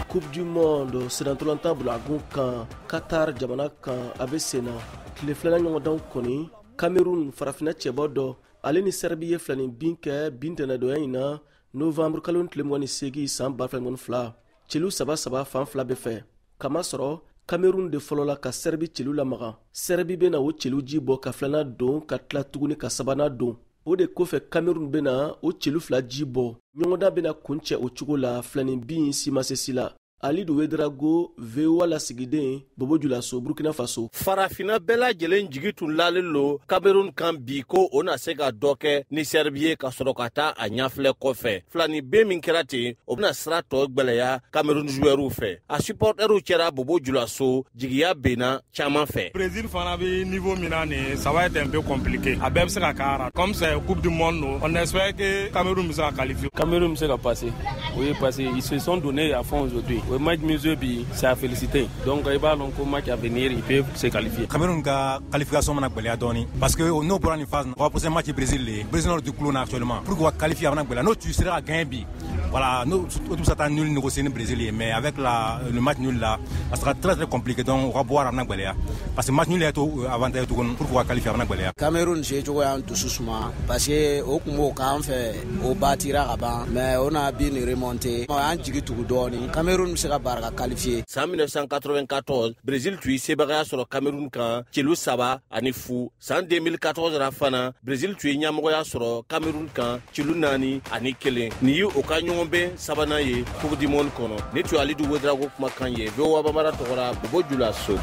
Coupe du monde senatolanta bulagun kan Qatar jamana kan a bɛ sen na tile filanan ɲɔgɔndan kɔni Cameroun farafina cɛbɔ dɔ ale ni Serbie ye filanin bin kɛ bin tɛnɛdonya in na novembre kalo tile 28 san 2022 celu saba fan fila bɛɛ fɛ kamasɔrɔ Cameroun de fɔlɔ la ka Serbie celu lamaga Serbie bɛna o celu ji bɔ ka filanan don ka tila tuguni ka sabanan don o de kɔfɛ Cameroun bɛna o celu fila ji bɔ ɲɔgɔndan bɛna kuncɛ o cogo la filanin bin si ma se si la Alidu Wedrago VOA lasigiden Bobo Julaso Burkina Faso farafina bɛɛ lajɛlen jigi tun lalen lo Cameroun kan bi ko o na se ka dɔ kɛ ni Serbie ka sɔrɔ ka taa a ɲafilɛ kɔfɛ filani ben min kɛra ten o bɛna sira tɔ gwɛlɛya Cameroun joueurs fɛ a supporters cɛra Bobo Julaso jigiya benna caman fɛ Brésil fana bɛ niveau min na nin ça va être un peu compliqué a bɛɛ bɛ se ka kara comme c'est coupe du monde on espère que Cameroun bɛ se ka qualifier. Cameroun bɛ se ka passer oui parce qu'ils se sont donnés à fond aujourd'hui. Le match mieux c'est à féliciter. Donc il va donc au match à venir il peut se qualifier. Cameroun ka qualification mana gbɛlɛya dɔɔni parce que no bɔra nin phase on va poser match Brésil le Brésil du clone actuellement pour qu'on qualifie avant gbɛlɛya no tu seras à gagner bi voilà nous tout ça t'a nul négocier ni Brésil mais avec le match nul là ça sera très compliqué donc on va boire avant gbɛlɛya parce que match nul est avantage tout pour qu'on qualifie avant gbɛlɛya. Cameroun j'ai joué en doucement parce que au kumbo kan fait au bâtira avant mais on a bien remonté en jigi tugu dɔɔni Cameroun se ka baraka qualifié. San 1994 Brésil tui sebagaya sur Cameroun kan celu saba ani fu san 2014 ra fana Brésil tui ɲamɔgɔya sɔrɔ Cameroun kan celu naani ani kelen ni ye o ka ɲɔgɔn bɛn sabanan ye Coupe du monde kɔnɔ ne tun Alidu Wedrago kumakan ye VOA Bambara tɔgɔra Bobo Julaso.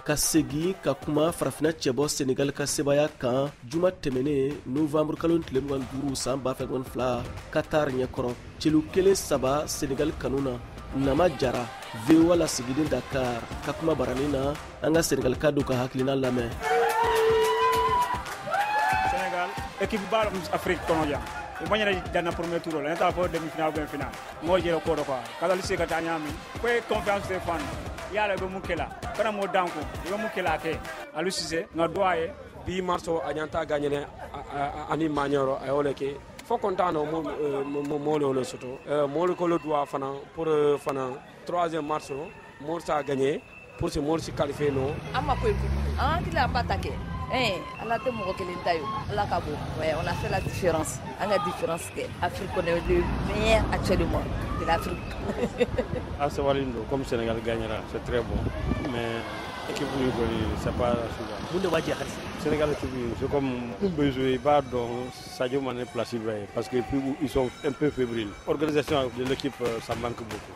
Ka segi ka kuma farafina cɛbɔ Senegal ka sebaya kan juma tɛmɛnen novembre kalo tile 25 san 2022 Qatar ɲɛkɔrɔ celu kelen saba Senegal kanu na Nama Jara VOA lasigiden Dakar ka kuma barani na an ka Senegal ka do ka hakilina lamɛn. Senegal équipe ba Afrique kɔnɔ yan o ma ɲɛna janna premier tour la ne t'a fɔ demi final ou final mo jɛra ko do quoi kala se ka taa ɲami ko confiance de fan yala be mu kela kana mo danko be mu kela ke alu sise nga doye bi marso a ñanta gagné ani mañoro ay ole ke fo contano mo le soto mo le ko le doit fana pour fana 3e mars mo sa gagné pour se mo si qualifier no ama ko il a pas attaqué ala te mɔgɔ kelen ta yo ala ka bon ouais on a fait la différence on a différence que Afrique on est le meilleur actuellement de l'Afrique. Asawalindo comme Sénégal gagnera c'est très bon mais équipe ni ko c'est pas suffisant. Mun de b'a jɛ Sénégal c'est comme besoin ba donc Sadio Mané place parce que ils sont un peu fébriles. Organisation de l'équipe ça manque beaucoup.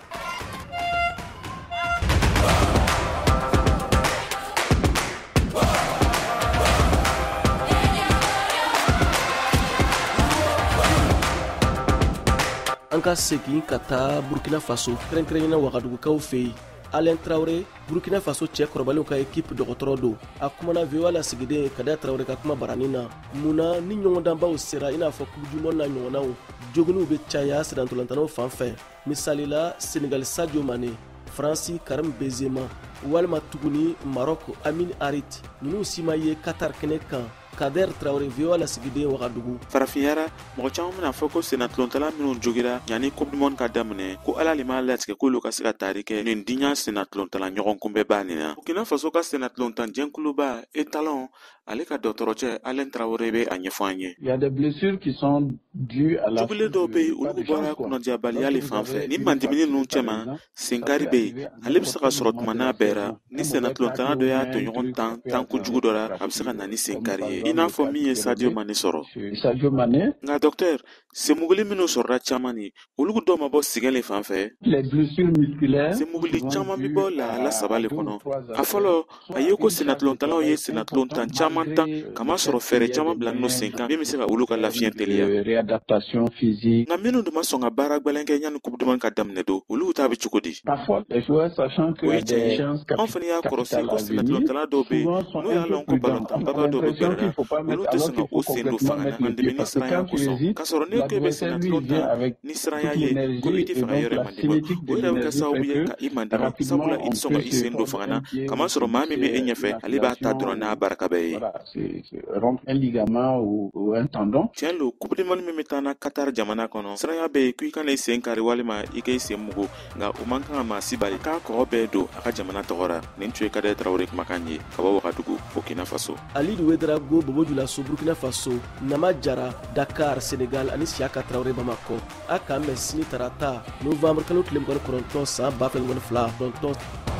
An ka segin ka taa Burkina Faso kɛrɛnkɛrɛnɲɛna Wagadugukaw fɛ yen Alain Traoré Burkina Faso cɛ kɔrɔbalenw ka équipe dɔgɔtɔrɔ don a kumana VOA lasigiden Kadiya Traoré ka kuma barani na munna ni ɲɔgɔndanbaw sera i n'a fɔ Coupe du monde na ɲɔgɔnnaw joginiw bɛ caya senatolantanaw fan fɛ misali la Senegal Sadio Mané Faransi Karim Benzema walima tuguni Maroc Amin Harit ninnu si ma ye Qatar kɛnɛ kan Kader Traoré VOA lasigiden Wagadugu farafiyara mɔgɔ caman bɛna fɔ ko senatolontala minnu jogira yanni coupe du monde ka daminɛ ko ala le m'a latigɛ k'olu ka se ka taari kɛ nin diɲa senatolontala ɲɔgɔn kunbɛba nin na Burkina Faso ka senatolontan jɛnkuluba étalon ale ka dɔgɔtɔrɔcɛ Alain Traoré bɛ a ɲɛfɔ an ye. Il y a des blessures qui sont dues à la jugule dɔw bɛ yen olu bɔra kɔnɔdiyabaliya le fan fɛ ni mandimini ninnu cɛman senkari bɛ yen ale bɛ se ka sɔrɔ tuma n'a bɛɛ ra ni senatolontala dɔ y'a to ɲɔgɔn tan kojugu dɔ la a bɛ se ka na ni senkari ye i n'a fɔ min ye Sadio Mané sɔrɔ nka docteur senmuguli minnu sɔrɔla caman ni olu dɔw ma bɔ sigɛn le fan fɛ senmuguli caman bɛ bɔ lahala saba le kɔnɔ a fɔlɔ a ye ko senatolontalaw ye senatolontan caman tan kama sɔrɔ fɛɛrɛ caman bila n'o sen kan min bɛ se ka olu ka lafiɲɛ teliya nka minnu dun ma sɔn ka baara gbɛlɛn kɛ yanni coupe du monde ka daminɛ don olu ta bɛ cogo di o ye tiɲɛ ye anw fana y'a kɔrɔsi ko senatolontala dɔw bɛ yen n'o y'a lɔn ko balontanbaba dɔw bɛ gɛrɛ olu tɛ sɔn ka o sen don fanga na mandemi ni siranya kosɔn k'a sɔrɔ ne ko bɛ sɛnɛ tulontan ni siranya ye ko i tɛ fɛ ka yɔrɔ mandemi o yɛrɛ bɛ kɛ sababu ye ka i mandemi sabula i tɛ sɔn ka i sen don fanga na kamasɔrɔ maa min bɛ e ɲɛfɛ ale b'a ta dɔrɔn n'a baraka bɛɛ ye. tiɲɛ lo coupe du monde min bɛ taa na Qatar jamana kɔnɔ siranya bɛ yen ko i kana i sen kari walima i ka i sen mugu nka o man kan ka maa si bali k'a kɔgɔ bɛɛ don a ka jamana tɔgɔra nin tun ye Kade Tarawele kumakan ye ka bɔ Wagadugu Burkina Faso. Alidu Ouedraogo Bobo Dioulasso Burkina Faso, Nama Jara Dakar Sénégal ani Siaka Traoré Bamako a kan bɛn sini tarata novembre kalo tile 29 san 2022